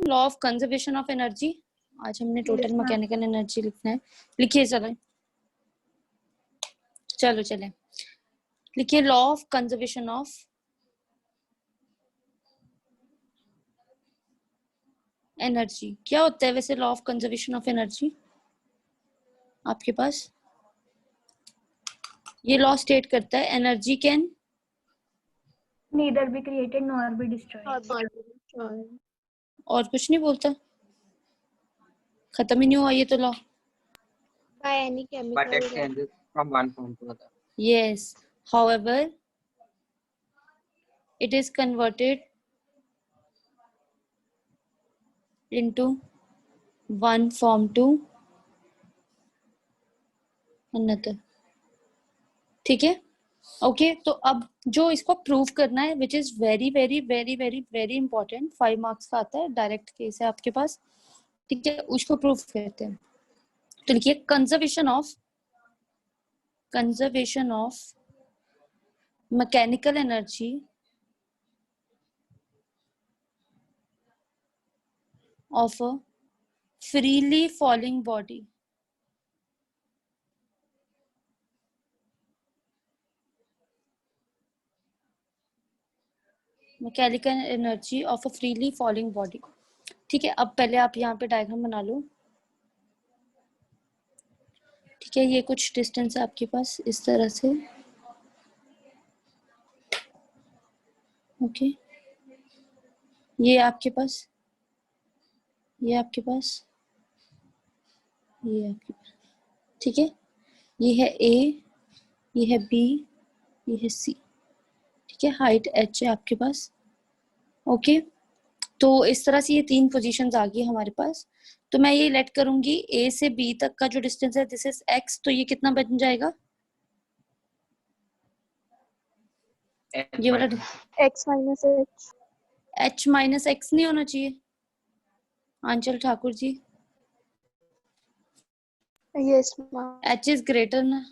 Law of conservation of energy. आज हमने total Yes, ma'am. Mechanical energy लिखना है। लिखिए चले लिखिए law of conservation of energy. क्या होता है वैसे law of conservation of energy आपके पास? ये लॉ स्टेट करता है energy can Neither be created nor be destroyed. और कुछ नहीं बोलता, खत्म ही नहीं हुआ ये तो law. by any chemical but it reaction. changes from one form to other. Yes, however it is converted into one form to another। ठीक है, ओके। तो अब जो इसको प्रूव करना है which is very very very very very important, 5 marks का आता है, डायरेक्ट केस है आपके पास, ठीक है, उसको प्रूव करते हैं। तो लिखिए conservation of mechanical energy of a freely falling body mechanical energy of a freely falling body. ठीक है, अब पहले आप यहाँ पे डायग्राम बना लो। ठीक है, ये कुछ डिस्टेंस है आपके पास इस तरह से, ओके। ये आपके पास, ये आपके पास, ये आपके पास, ठीक है। ये है ए, ये है बी, ये है सी, ठीक है। हाइट h है आपके पास, ओके। तो इस तरह से ये 3 पोजीशंस आ गई हमारे पास। तो मैं ये लेट करूंगी ए से बी तक का जो डिस्टेंस है दिस इज x, तो ये कितना बन जाएगा? ये वाला X minus H. h minus x नहीं होना चाहिए आंचल Thakur ji? Yes, ma'am. h is greater ना,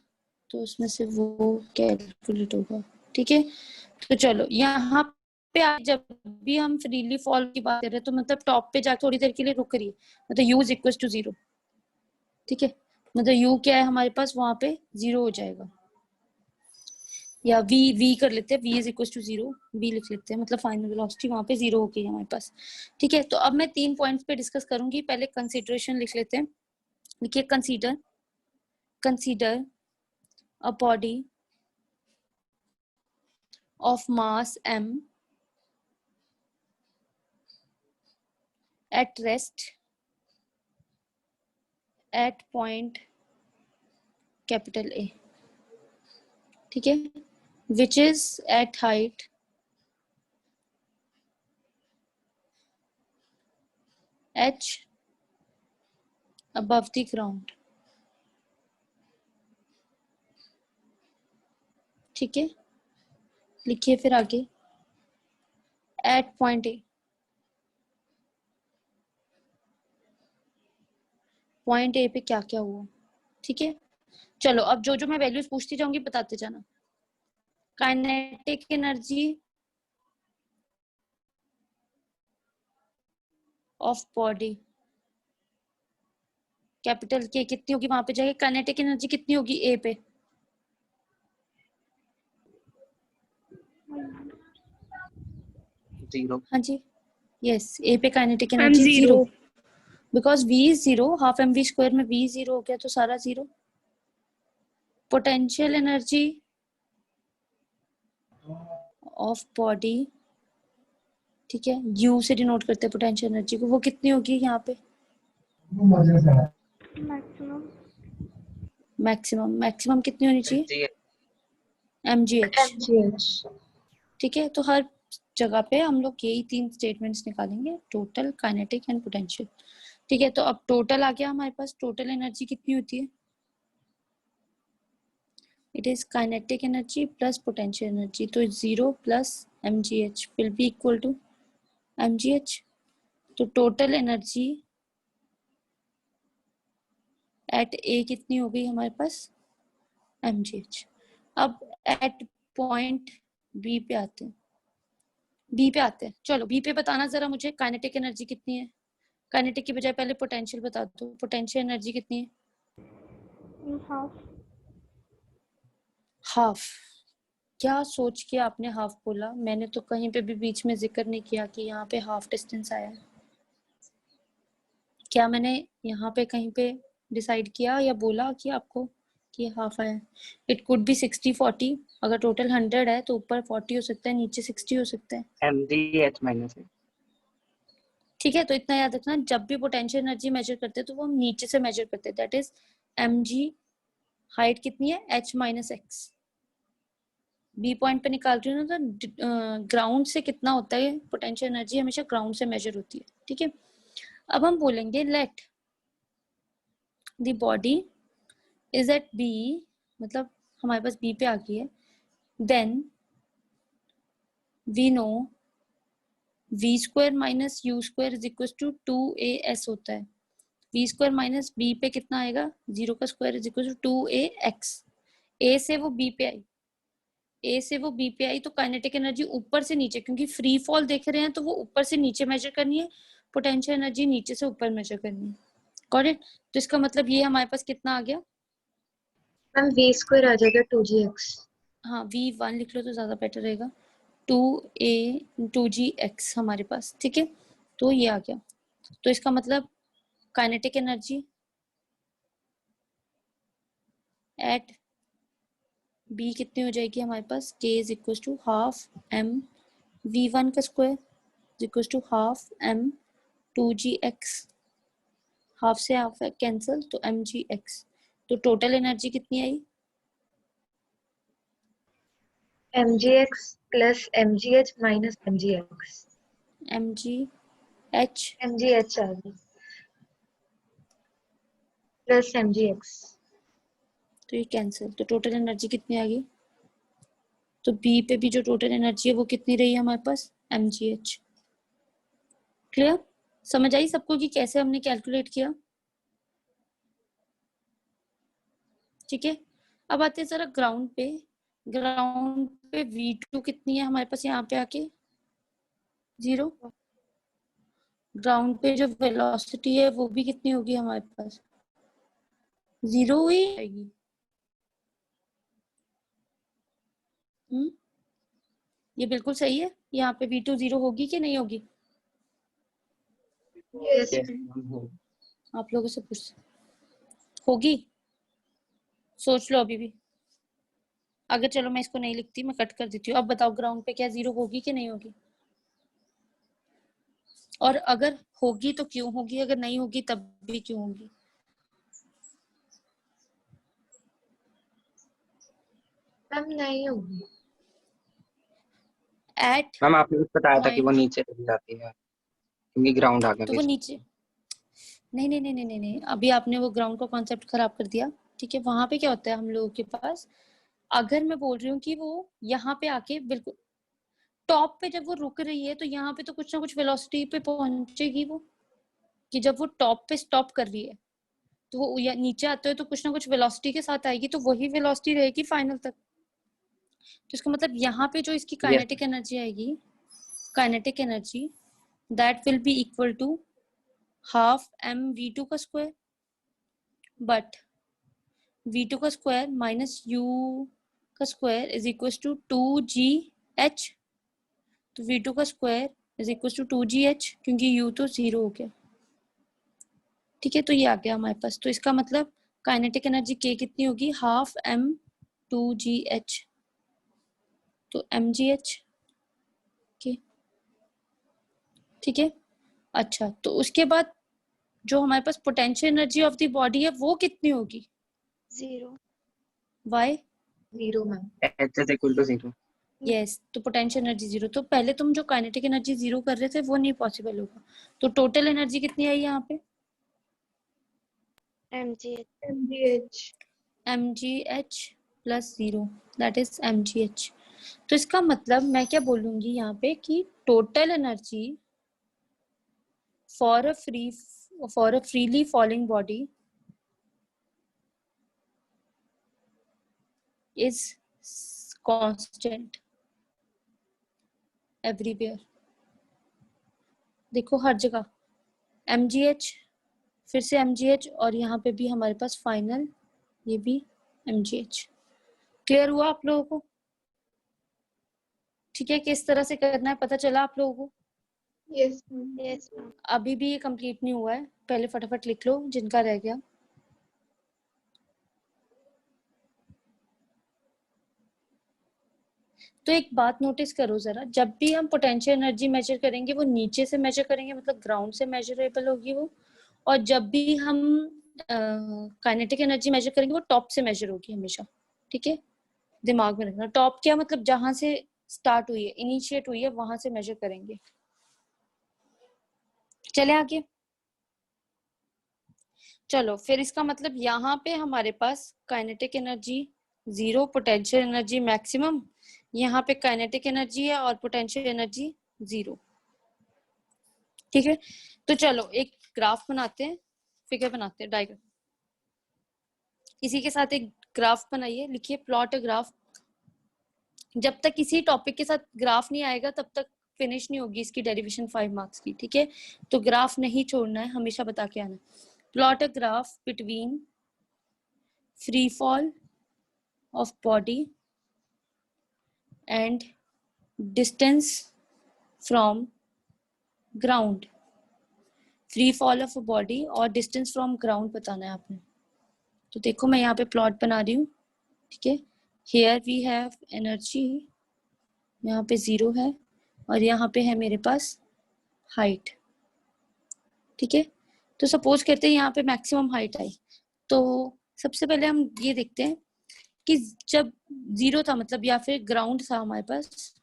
तो उसमें से वो कैलकुलेट होगा, ठीक है। तो चलो यहाँ पे जब भी हम फ्रीली फॉल की बात कर रहे हैं तो मतलब टॉप पे जाकर थोड़ी देर के लिए रुक रही है, मतलब u इज इक्वल टू 0, ठीक है। मतलब u क्या है हमारे पास, वहां पे 0 हो जाएगा, या v कर लेते हैं, v is equal to 0, v लिख लेते हैं, मतलब फाइनल वेलोसिटी वहां पे 0 हो गई हमारे पास, ठीक है। तो अब मैं 3 पॉइंट्स पे डिस्कस करूंगी। पहले कंसीडरेशन लिख लेते हैं। लिखिए consider a body of mass m at rest at point capital A, ठीक है, which is at height h above the ground, ठीक है। लिखिए फिर आगे at point A, point A पे क्या क्या हुआ, ठीक है। चलो अब जो जो मैं वैल्यूज पूछती जाऊंगी बताते जाना। Kinetic energy of body capital के कितनी होगी वहां पे जाके, काइनेटिक एनर्जी कितनी होगी ए पे? Zero. हाँ जी, यस, ए पे kinetic energy 0, because v is 0, half m v square में v 0 हो गया तो सारा 0। पोटेंशियल एनर्जी ऑफ बॉडी, ठीक है, u से डिनोट करते हैं पोटेंशियल एनर्जी को, वो कितनी होगी यहाँ पे? Maximum. मैक्सिमम कितनी होनी चाहिए? mgh, ठीक है। तो हर जगह पे हम लोग यही 3 स्टेटमेंट्स निकालेंगे, टोटल, काइनेटिक एंड पोटेंशियल, ठीक है। तो अब टोटल आ गया हमारे पास। टोटल एनर्जी कितनी होती है? It is kinetic energy plus potential energy, तो 0 plus mgh will be equal to mgh। तो टोटल एनर्जी एट ए कितनी हो गई हमारे पास? mgh। अब एट पॉइंट बी पे आते हैं, चलो बी पे बताना जरा मुझे काइनेटिक एनर्जी कितनी है। काइनेटिक की बजाय पहले पोटेंशियल बता दो, पोटेंशियल एनर्जी कितनी है? हाफ। हाफ। क्या सोच के आपने हाफ बोला? मैंने तो कहीं पे भी बीच में जिक्र नहीं किया कि यहाँ पे हाफ डिस्टेंस आया है। क्या मैंने यहाँ पे कहीं पे डिसाइड किया या बोला कि आपको कि हाफ आया? It could be 60-40। अगर टोटल 100 है तो ऊपर 40 हो सकता है, नीचे 60 हो सकता है। mgh माइनस है। ठीक है, तो इतना याद रखना, जब भी पोटेंशियल एनर्जी मेजर करते हैं तो वो हम नीचे से मेजर करते हैं। दैट इज mg, हाइट कितनी है? h minus x। B point पे निकाल रही हूँ ना, तो ग्राउंड से कितना होता है पोटेंशियल एनर्जी, हमेशा ग्राउंड से मेजर होती है। ठीक है, अब हम बोलेंगे let the body is at B, मतलब हमारे पास बी पे आ गई है, then we know v square minus u square is equal to 2as होता है। वी स्क्वायर माइनस बी पे कितना आएगा? 0 का square is equal to 2ax। A से वो बी पे आई, ए से वो बी पे आई, तो काइनेटिक एनर्जी ऊपर से नीचे, क्योंकि फ्री फॉल देख रहे हैं तो वो ऊपर से नीचे मेजर करनी है, पोटेंशियल एनर्जी नीचे से ऊपर मेजर करनी है। Got it? तो इसका मतलब ये हमारे पास कितना आ गया? मैम वी स्क्वायर आ जाएगा 2gx। हाँ, v1 लिख लो तो ज्यादा बेटर रहेगा। 2g(x) हमारे पास। ठीक है, तो ये आ गया। तो इसका मतलब काइनेटिक एनर्जी एट बी कितनी हो जाएगी हमारे पास? k is equal to half m v1 का square is equal to half m 2gx। Half से हाफ कैंसिल, तो mgx। तो टोटल एनर्जी कितनी आई? mgx plus mgh minus mgx। mgh mgh आ गई प्लस mgx। तो ये कैंसिल, तो टोटल एनर्जी कितनी आ गई? तो बी पे भी जो टोटल एनर्जी है वो कितनी रही हमारे पास? mgh। क्लियर? समझ आई सबको कि कैसे हमने कैलकुलेट किया? ठीक है, अब आते हैं जरा ग्राउंड पे। ग्राउंड पे v2 कितनी है हमारे पास यहाँ पे आके? 0। ग्राउंड पे जो वेलोसिटी है वो भी कितनी होगी हमारे पास? 0 ही आएगी। ये बिल्कुल सही है। यहाँ पे v2 0 होगी कि नहीं होगी? यस yes ma'am, हो। आप लोगों से पूछ, होगी? सोच लो अभी भी। अगर चलो मैं इसको नहीं लिखती, मैं कट कर देती हूँ। अब बताओ ग्राउंड पे क्या 0 होगी कि नहीं होगी? और अगर होगी तो क्यों होगी? अगर नहीं होगी तब भी क्यों होगी? मैम नहीं होगी। एट मैम आपने कुछ बताया था कि वो पॉइंट, नीचे चली जाती है क्योंकि ग्राउंड आ गया तो वो बेसिकली। नीचे, नहीं नहीं नहीं नहीं नहीं नहीं, अभी आपने वो ग्राउंड का कॉन्सेप्ट खराब कर दिया। ठीक है, वहां पे क्या होता है हम लोगों के पास, अगर मैं बोल रही हूँ कि वो यहाँ पे आके बिल्कुल टॉप पे जब वो रुक रही है तो यहाँ पे तो कुछ ना कुछ वेलोसिटी पे पहुंचेगी वो, कि जब वो टॉप पे स्टॉप कर रही है तो वो या नीचे आते हुए तो कुछ ना कुछ वेलोसिटी के साथ आएगी, तो वही वेलोसिटी रहेगी फाइनल तक। तो इसका मतलब यहाँ पे जो इसकी यस काइनेटिक एनर्जी आएगी, kinetic energy that will be equal to half m v2 का स्क्वायर, बट v2 का स्क्वायर माइनस u का square is equal to 2gh। तो v2 का square is equal to 2gh, क्योंकि u तो 0 हो गया। ठीक है, तो ये आ गया हमारे पास। तो इसका मतलब काइनेटिक एनर्जी k कितनी होगी? हाफ m 2gh, तो mgh के। ठीक है, अच्छा, तो उसके बाद जो हमारे पास potential energy of the body है वो कितनी होगी? 0। Why? 0 ma'am. h is equal to 0। Yes, तो पोटेंशियल एनर्जी 0। तो पहले तुम जो काइनेटिक एनर्जी 0 कर रहे थे वो नहीं पॉसिबल होगा। तो टोटल एनर्जी कितनी आई यहाँ पे? mgh। mgh mgh plus 0, that is mgh। तो इसका मतलब मैं क्या बोलूंगी यहाँ पे कि total energy for a freely falling body is constant everywhere। देखो हर जगह mgh, फिर से mgh, और यहाँ पे भी हमारे पास फाइनल ये भी mgh। क्लियर हुआ आप लोगों को? ठीक है, किस तरह से करना है पता चला आप लोगों को? Yes Yes, ma'am. अभी भी ये कंप्लीट नहीं हुआ है, पहले फटाफट लिख लो जिनका रह गया। तो एक बात नोटिस करो जरा, जब भी हम पोटेंशियल एनर्जी मेजर करेंगे वो नीचे से मेजर करेंगे, मतलब ग्राउंड से मेजरेबल होगी वो, और जब भी हम काइनेटिक एनर्जी मेजर करेंगे वो टॉप से मेजर होगी हमेशा। ठीक है, दिमाग में रखना। टॉप क्या मतलब, जहां से स्टार्ट हुई है, इनिशिएट हुई है, वहां से मेजर करेंगे। चले आगे। चलो फिर इसका मतलब यहाँ पे हमारे पास kinetic energy 0, potential energy maximum, यहाँ पे काइनेटिक एनर्जी है और पोटेंशियल एनर्जी 0। ठीक है, तो चलो एक ग्राफ बनाते हैं, फिगर बनाते हैं, डायग्राम। इसी के साथ एक ग्राफ बनाइए, लिखिए प्लॉट अ ग्राफ। जब तक किसी टॉपिक के साथ ग्राफ नहीं आएगा तब तक फिनिश नहीं होगी इसकी डेरिवेशन 5 मार्क्स की। ठीक है, तो ग्राफ नहीं छोड़ना है, हमेशा बता के आना। Plot a graph between free fall of body and distance from ground. Free fall of body और डिस्टेंस फ्रॉम ग्राउंड बताना है आपने। तो देखो मैं यहाँ पे प्लॉट बना रही हूँ। ठीक है, हियर वी हैव एनर्जी, यहाँ पे 0 है, और यहाँ पे है मेरे पास हाइट। ठीक है, तो सपोज करते हैं यहाँ पे मैक्सिमम हाइट आई, तो सबसे पहले हम ये देखते हैं कि जब 0 था मतलब, या फिर ग्राउंड था हमारे पास,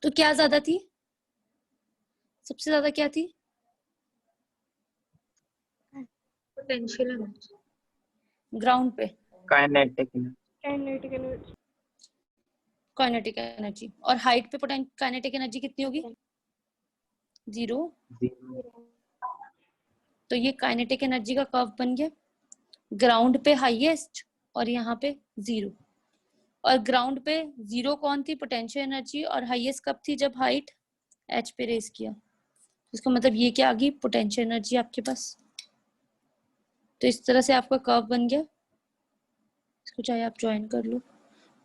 तो क्या ज्यादा थी, सबसे ज्यादा क्या थी? पोटेंशियल एनर्जी ग्राउंड पे kinetic energy. Kinetic energy. Kinetic energy, और हाइट पे काइनेटिक एनर्जी कितनी होगी? 0। 0 तो ये काइनेटिक एनर्जी का कर्व बन गया, ग्राउंड पे हाईएस्ट और यहाँ पे 0। और ग्राउंड पे 0 कौन थी? Potential energy. और हाईएस्ट कब थी? जब हाइट h पे रेस किया। इसका मतलब ये क्या आ गई? पोटेंशियल एनर्जी आपके पास। तो इस तरह से आपका कर्व बन गया। इसको चाहे आप ज्वाइन कर लो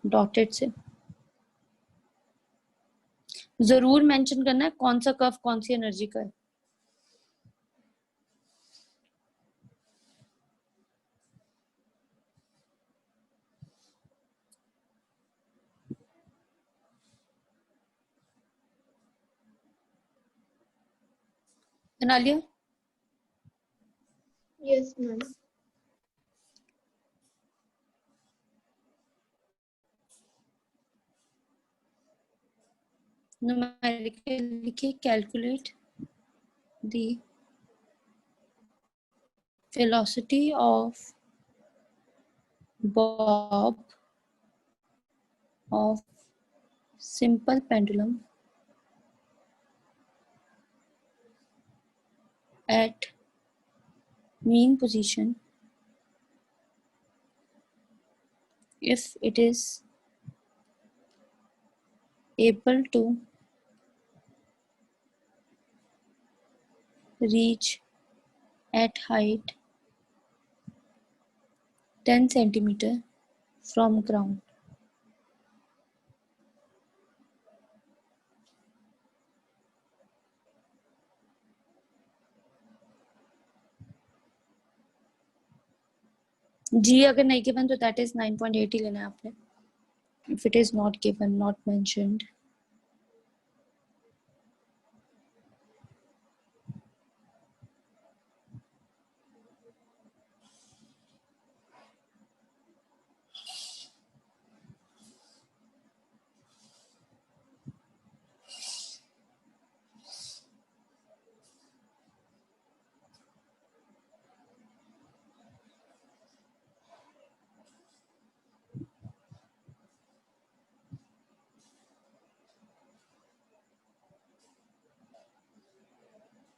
डॉटेड से। जरूर मेंशन करना है कौन सा कर्व कौन सी एनर्जी का है। बना लिया? यस मैम न्यूमेरिकल लिखिए, calculate the velocity of bob of simple pendulum at mean position if it is able to reach at height 10 centimeter from ground. जी अगर नहीं गिवन तो दैट इज 9.8 ही लेना है आपने। If it is not given, not mentioned,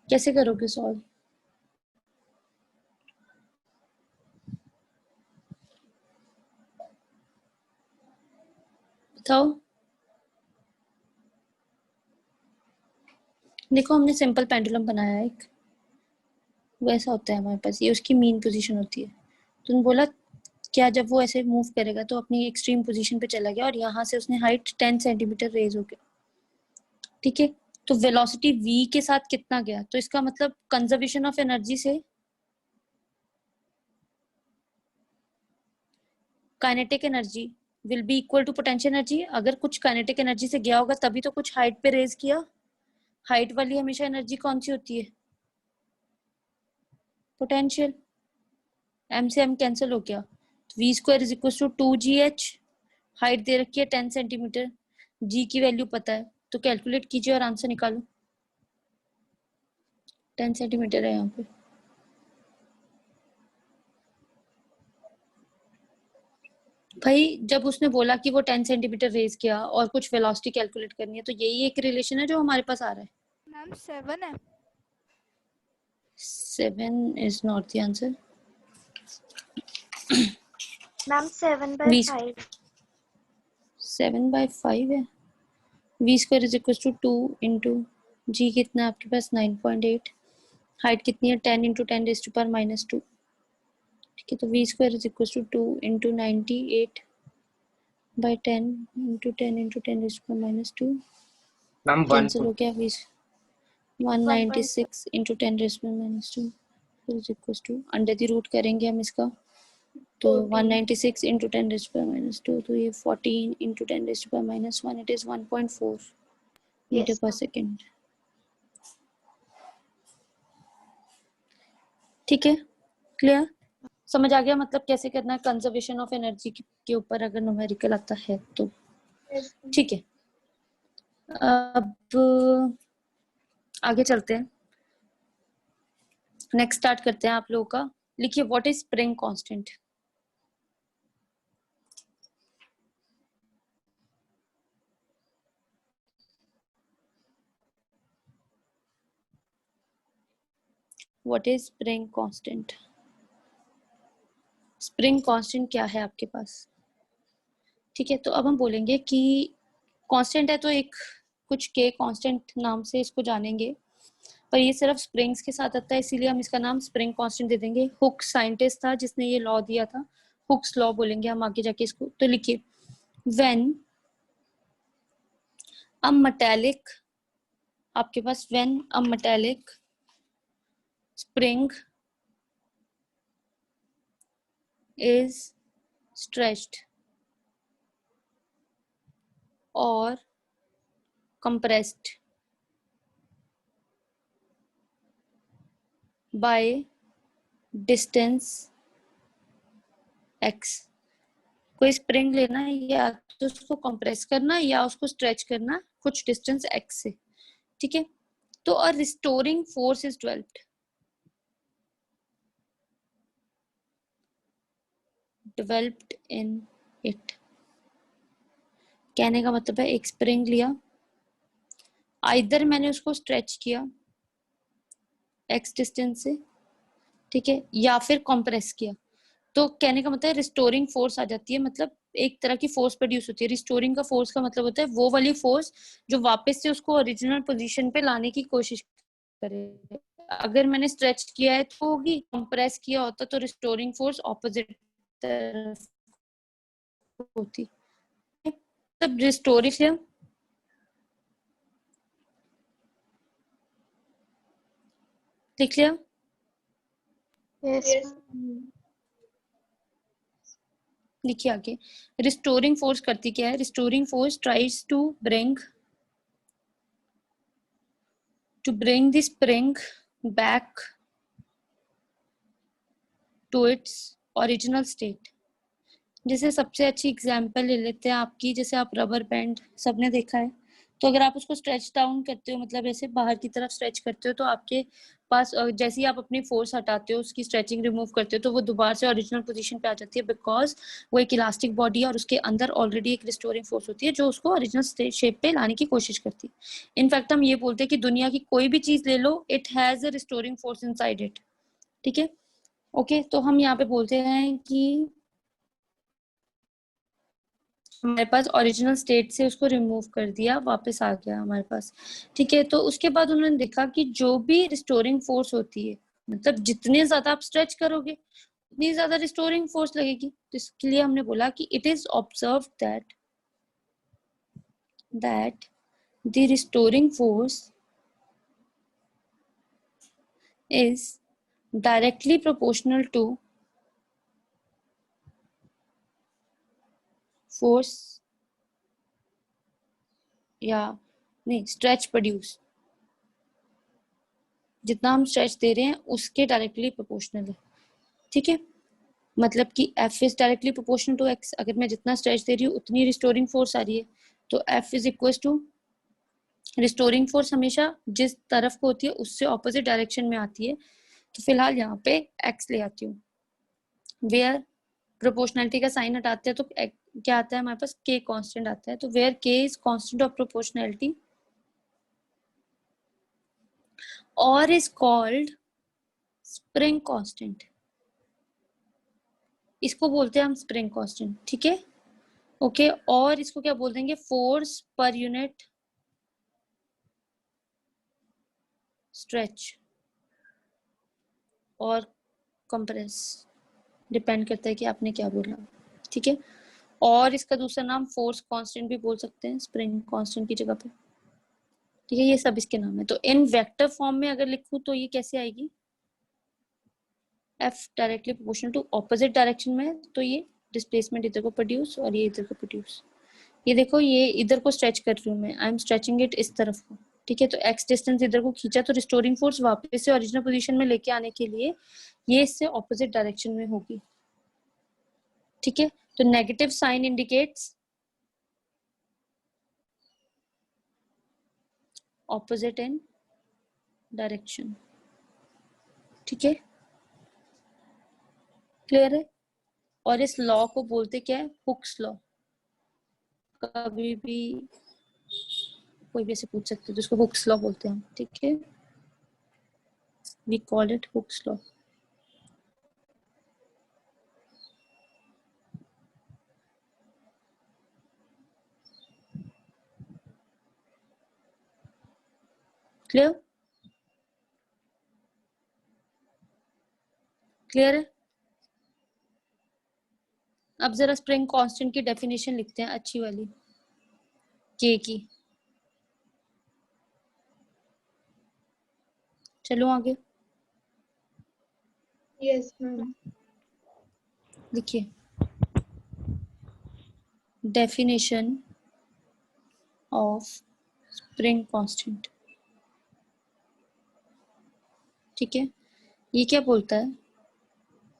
कैसे करोगे solve? बताओ। देखो हमने सिंपल पेंडुलम बनाया है एक, वैसा होता है हमारे पास, ये उसकी मीन पोजीशन होती है। तुमने बोला क्या जब वो ऐसे मूव करेगा तो अपनी एक्सट्रीम पोजीशन पे चला गया और यहाँ से उसने हाइट 10 सेंटीमीटर रेज हो गया, ठीक है। तो वेलोसिटी v के साथ कितना गया, तो इसका मतलब कंजर्वेशन ऑफ एनर्जी से kinetic energy will be equal to potential energy. अगर कुछ काइनेटिक एनर्जी से गया होगा तभी तो कुछ हाइट पे रेज किया। हाइट वाली हमेशा एनर्जी कौन सी होती है, पोटेंशियल। m से m कैंसिल हो गया, तो v square is equal to 2gh। Height दे रखी है 10 सेंटीमीटर, g की वैल्यू पता है, तो कैलकुलेट कीजिए और आंसर निकालो। 10 सेंटीमीटर है यहाँ पे। भाई जब उसने बोला कि वो 10 सेंटीमीटर रेज किया और कुछ वेलोसिटी कैलकुलेट करनी है, तो यही एक रिलेशन है जो हमारे पास आ रहा है। मैम 7 है। 7 is not the answer. Ma'am 7/5। 7/5 है। v square is equal to 2 into g कितना है आपके पास 9.8। हाइट कितनी है 10 इंटू 10 रेज टू पावर -2, ठीक है। तो v square is equal to 2 into 98/10 into 10 into 10 raise to power -2 ma'am cancel हो 1 गया। 196 into 10 raise to power -2 is equal to under the root करेंगे हम इसका, तो 196 इंटू 10 रेज टू पावर -2, तो ये 14 into 10 raise to power -1, it is 1.4 metre पर second, ठीक है। क्लियर, समझ आ गया मतलब कैसे करना है कंजर्वेशन ऑफ एनर्जी के ऊपर अगर न्यूमेरिकल आता है तो, ठीक है। अब आगे चलते हैं, नेक्स्ट स्टार्ट करते हैं आप लोगों का। लिखिए what is spring constant. What is spring constant. Spring constant क्या है आपके पास, ठीक है। तो अब हम बोलेंगे कि कांस्टेंट है तो एक कुछ के कांस्टेंट नाम से इसको जानेंगे, पर ये सिर्फ स्प्रिंग्स के साथ आता है, इसीलिए हम इसका नाम स्प्रिंग कांस्टेंट दे देंगे। हुक साइंटिस्ट था जिसने ये लॉ दिया था, हुक्स लॉ बोलेंगे हम आगे जाके इसको। तो लिखिए व्हेन अ मेटालिक, आपके पास when a metallic spring is stretched or compressed by distance x। कोई स्प्रिंग लेना है या तो उसको कंप्रेस करना या उसको स्ट्रेच करना कुछ डिस्टेंस x से, ठीक है। तो a restoring force is developed in it। कहने का मतलब है एक स्प्रिंग लिया, आइदर मैंने उसको स्ट्रेच किया x डिस्टेंस से, ठीक है, या फिर कंप्रेस किया, तो कहने का मतलब है रिस्टोरिंग फोर्स आ जाती है। मतलब एक तरह की फोर्स प्रोड्यूस होती है। रिस्टोरिंग का फोर्स का मतलब होता है वो वाली फोर्स जो वापस से उसको ओरिजिनल पोजीशन पे लाने की कोशिश करे। अगर मैंने स्ट्रेच किया है तो होगी, कंप्रेस किया होता तो रिस्टोरिंग फोर्स ऑपोजिट तरफ होती। तब रिस्टोरिंग से लिख लिया। Yes. लिखिए आगे, रिस्टोरिंग फोर्स करती क्या है। Restoring force tries to bring the spring back to its original state. जैसे सबसे अच्छी एग्जांपल ले लेते हैं आपकी, जैसे आप रबर बैंड सबने देखा है, तो अगर आप उसको स्ट्रेच डाउन करते हो, मतलब ऐसे बाहर की तरफ स्ट्रेच करते हो, तो आपके पास जैसे ही आप अपनी फोर्स हटाते हो, उसकी स्ट्रेचिंग रिमूव करते हो, तो वो दोबारा से ओरिजिनल पोजीशन पे आ जाती है, बिकॉज वो एक इलास्टिक बॉडी है और उसके अंदर ऑलरेडी एक रिस्टोरिंग फोर्स होती है जो उसको ओरिजिनल शेप पे लाने की कोशिश करती है। इनफैक्ट हम ये बोलते हैं कि दुनिया की कोई भी चीज ले लो, it has a restoring force inside it, ठीक है। ओके, तो हम यहाँ पे बोलते हैं कि हमारे पास ओरिजिनल स्टेट से उसको रिमूव कर दिया, वापस आ गया हमारे पास। ठीक है, तो उसके बाद उन्होंने देखा कि जो भी रिस्टोरिंग फोर्स होती है, मतलब जितने ज्यादा आप स्ट्रेच करोगे उतनी ज्यादा रिस्टोरिंग फोर्स लगेगी। तो इसके लिए हमने बोला कि it is observe that the restoring force is directly proportional to force या नहीं स्ट्रेच प्रोड्यूस, जितना हम स्ट्रेच दे रहे हैं उसके डायरेक्टली प्रोपोर्शनल है। ठीक है, मतलब कि F is directly proportional to X। अगर मैं जितना स्ट्रेच दे रही हूँ उतनी रिस्टोरिंग फोर्स आ रही है, तो F is equal to restoring force हमेशा जिस तरफ को होती है उससे ऑपोजिट डायरेक्शन में आती है। तो फिलहाल यहाँ पे X ले आती हूँ, वेयर प्रोपोर्शनलिटी का साइन हटाते हैं तो क्या आता है हमारे पास, K कांस्टेंट आता है। तो where K is constant of proportionality और इज कॉल्ड स्प्रिंग कांस्टेंट, इसको बोलते हैं हम स्प्रिंग कांस्टेंट। ठीक है, ओके। और इसको क्या बोल देंगे, फोर्स पर यूनिट स्ट्रेच और कंप्रेस, डिपेंड करता है कि आपने क्या बोला। ठीक है, और इसका दूसरा नाम फोर्स कांस्टेंट भी बोल सकते हैं, स्प्रिंग कांस्टेंट की जगह पे। ठीक है, ये सब इसके नाम है। तो इन वेक्टर फॉर्म में अगर लिखूं तो ये कैसे आएगी, F directly proportional to opposite direction में, तो ये डिस्प्लेसमेंट इधर को प्रोड्यूस और ये इधर को प्रोड्यूस। ये देखो, ये इधर को स्ट्रेच कर रही हूँ मैं, आई एम स्ट्रेचिंग इट इस तरफ को। ठीक है, तो x डिस्टेंस इधर को खींचा, तो रिस्टोरिंग फोर्स वापस से ओरिजिनल पोजीशन में लेके आने के लिए ये इससे ऑपोजिट डायरेक्शन में होगी। ठीक है, तो negative sign indicates opposite in direction. ठीक है, क्लियर है। और इस लॉ को बोलते क्या है, हुक्स लॉ। कभी भी कोई भी ऐसे पूछ सकते हैं, तो इसको हुक्स लॉ बोलते हैं हम। ठीक है, we call it Hooke's law. Clear, clear है। अब जरा स्प्रिंग कांस्टेंट की डेफिनेशन लिखते हैं, अच्छी वाली, के की। चलो आगे, Yes, ma'am. लिखिए डेफिनेशन ऑफ स्प्रिंग कांस्टेंट। ठीक है, ये क्या बोलता है,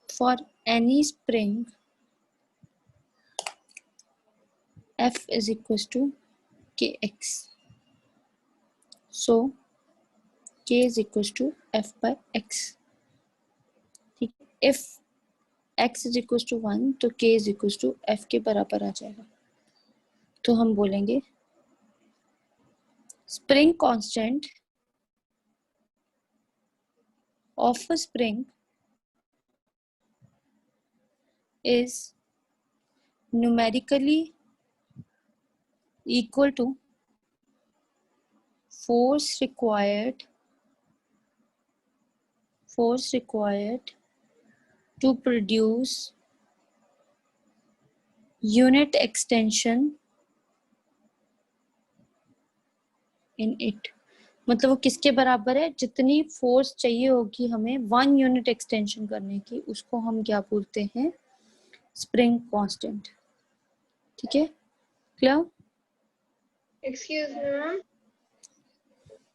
for any spring F is equals to kx, so k is equals to F by x. ठीक, if x is equals to 1 तो k is equals to F के बराबर आ जाएगा। तो हम बोलेंगे spring constant of a spring is numerically equal to force required to produce unit extension in it। मतलब वो किसके बराबर है, जितनी फोर्स चाहिए होगी हमें 1 यूनिट एक्सटेंशन करने की, उसको हम क्या बोलते हैं, स्प्रिंग कांस्टेंट। ठीक है, clear. Excuse me, ma'am.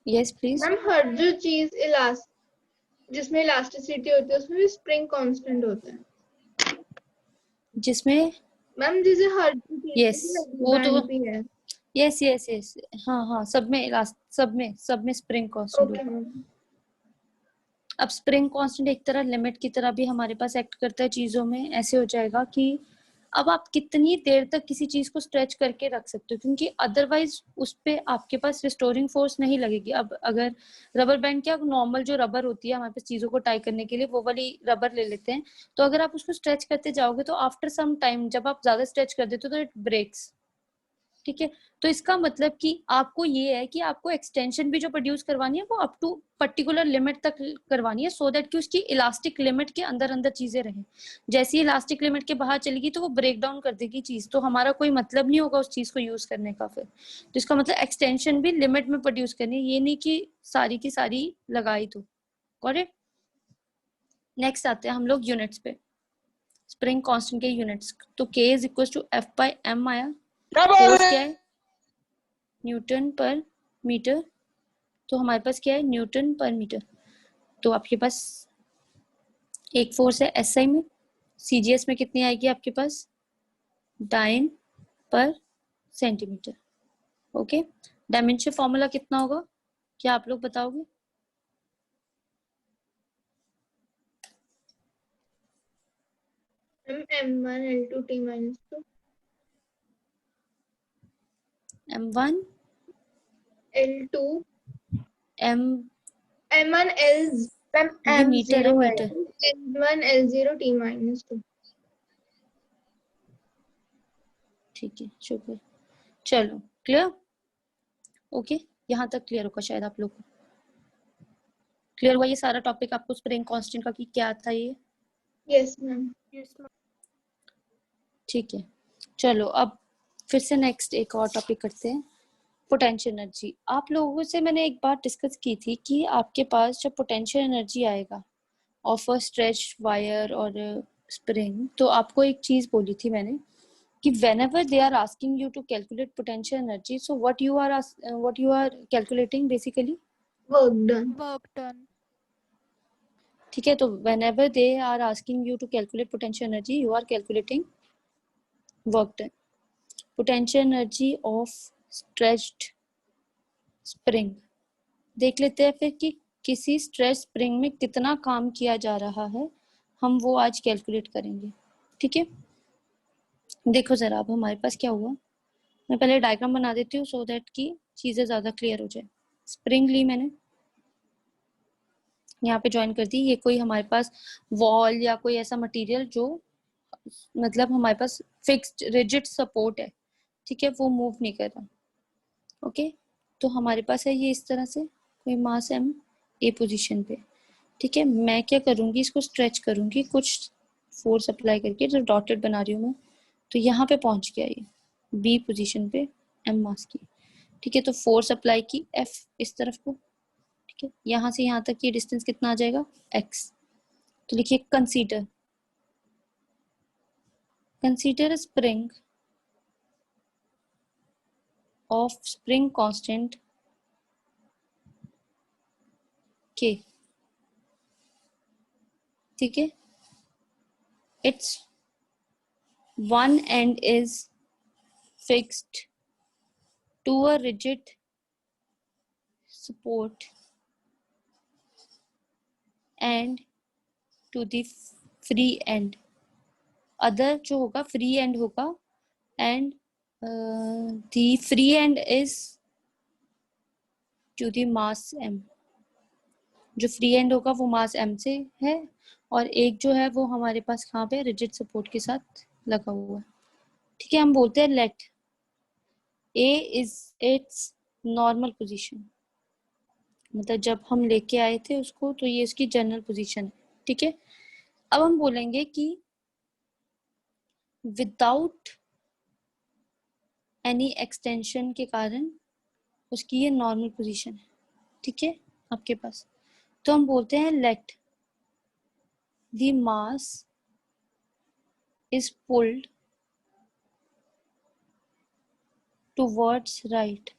Yes please. Ma'am हर जो चीज जिसमें इलास्टिसिटी होती है उसमें भी स्प्रिंग कांस्टेंट होता है जिसमें मैम, जैसे हर जो चीज यस, वो तो भी है। यस यस यस, हाँ हाँ, सब में स्प्रिंग कांस्टेंट ओके होता है। मैम। अब स्प्रिंग कांस्टेंट एक तरह लिमिट की तरह भी हमारे पास एक्ट करता है चीजों में। ऐसे हो जाएगा कि अब आप कितनी देर तक किसी चीज को स्ट्रेच करके रख सकते हो, क्योंकि अदरवाइज उस पे आपके पास रिस्टोरिंग फोर्स नहीं लगेगी। अब अगर रबर बैंड क्या नॉर्मल जो रबर होती है हमारे पास चीजों को टाई करने के लिए, वो वाली रबर ले लेते हैं, तो अगर आप उसको स्ट्रेच करते जाओगे तो आफ्टर सम टाइम जब आप ज्यादा स्ट्रेच कर देते हो तो इट ब्रेक्स। ठीक है, तो इसका मतलब कि आपको ये है कि आपको एक्सटेंशन भी जो प्रोड्यूस करवानी है वो अप टू पर्टिकुलर लिमिट तक करवानी है, सो दैट कि उसकी इलास्टिक लिमिट के अंदर अंदर चीजें रहें। जैसी इलास्टिक लिमिट के बाहर चलेगी तो वो ब्रेक डाउन कर देगी चीज, तो हमारा कोई मतलब नहीं होगा उस चीज को यूज करने का फिर। तो इसका मतलब एक्सटेंशन भी लिमिट में प्रोड्यूस करनी है, ये नहीं कि सारी की सारी लगाई तो। करेक्ट। नेक्स्ट आते हैं हम लोग यूनिट्स पे, स्प्रिंग कांस्टेंट के यूनिट्स। तो K is equal to F/m आया, फोर्स क्या है न्यूटन पर मीटर, तो हमारे पास क्या है न्यूटन पर मीटर। तो आपके पास एक फोर्स है SI में, CGS में कितनी आएगी आपके पास डाइन पर सेंटीमीटर। ओके, डायमेंशन फॉर्मूला कितना होगा, क्या आप लोग बताओगे? M1 L2 T minus 2 M1 L2 M M1 L ये मीटर है, metre. M1 L0 T minus 2। ठीक है, शुक्र। चलो क्लियर, ओके, यहाँ तक क्लियर होगा शायद आप लोग को। क्लियर हुआ ये सारा टॉपिक आपको स्प्रिंग कांस्टेंट का कि क्या था ये? Yes ma'am. ठीक है, चलो अब फिर से नेक्स्ट एक और टॉपिक करते हैं, पोटेंशियल एनर्जी। आप लोगों से मैंने एक बात डिस्कस की थी कि आपके पास जब पोटेंशियल एनर्जी आएगा ऑफ अ स्ट्रेच वायर और स्प्रिंग, तो आपको एक चीज बोली थी मैंने कि whenever they are asking you to calculate potential energy, so what you are calculating basically? Work done. ठीक है, तो whenever they are asking you to calculate potential energy, you are calculating work done. Potential energy of stretched spring, देख लेते हैं फिर कि किसी stretch spring में कितना काम किया जा रहा है, हम वो आज कैलकुलेट करेंगे। ठीक है, देखो जरा अब हमारे पास क्या हुआ, मैं पहले डायग्राम बना देती हूँ सो दैट कि चीजें ज्यादा क्लियर हो जाए। स्प्रिंग ली मैंने, यहाँ पे ज्वाइन कर दी, ये कोई हमारे पास वॉल या कोई ऐसा मटेरियल जो मतलब हमारे पास फिक्स्ड रिजिड सपोर्ट है, ठीक है, वो मूव नहीं कर रहा। ओके, तो हमारे पास है ये इस तरह से कोई मास M A पोजीशन पे। ठीक है, मैं क्या करूंगी, इसको स्ट्रेच करूंगी कुछ फोर्स अप्लाई करके, जो डॉटेड बना रही हूँ मैं, तो यहाँ पे पहुंच गया ये B पोजीशन पे M मास की। ठीक है, तो फोर्स अप्लाई की F इस तरफ को। ठीक है, यहाँ से यहाँ तक ये डिस्टेंस कितना आ जाएगा x। तो लिखिए consider a spring of spring constant K। ठीक है, its one end is fixed to a rigid support and to the free end, other जो होगा फ्री एंड होगा, and the free end is to the mass m। जो free and होगा वो मास m से है, और एक जो है वो हमारे पास कहाँ पे रिजिड सपोर्ट के साथ लगा हुआ है। ठीक है, हम बोलते हैं let A is its normal position, मतलब जब हम लेके आए थे उसको तो ये उसकी जनरल पोजीशन है। ठीक है, अब हम बोलेंगे कि विदाउट एनी एक्सटेंशन के कारण उसकी ये नॉर्मल पोजीशन है। ठीक है आपके पास, तो हम बोलते हैं let the mass is pulled towards right.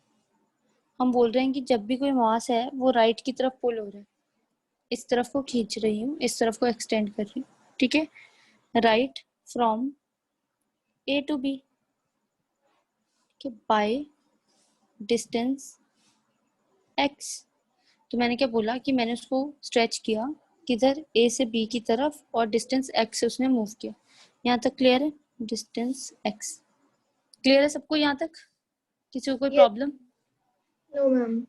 हम बोल रहे हैं कि जब भी कोई मास है वो राइट की तरफ पुल हो रहा है, इस तरफ को खींच रही हूँ, इस तरफ को एक्सटेंड कर रही हूँ। ठीक है, right from A to B by distance x। तो मैंने क्या बोला कि मैंने उसको स्ट्रेच किया किधर A से B की तरफ, और डिस्टेंस x से उसने मूव किया। यहाँ तक क्लियर है? Distance x। क्लियर है सबको यहाँ तक? किसी को कोई Yes. प्रॉब्लम? No ma'am.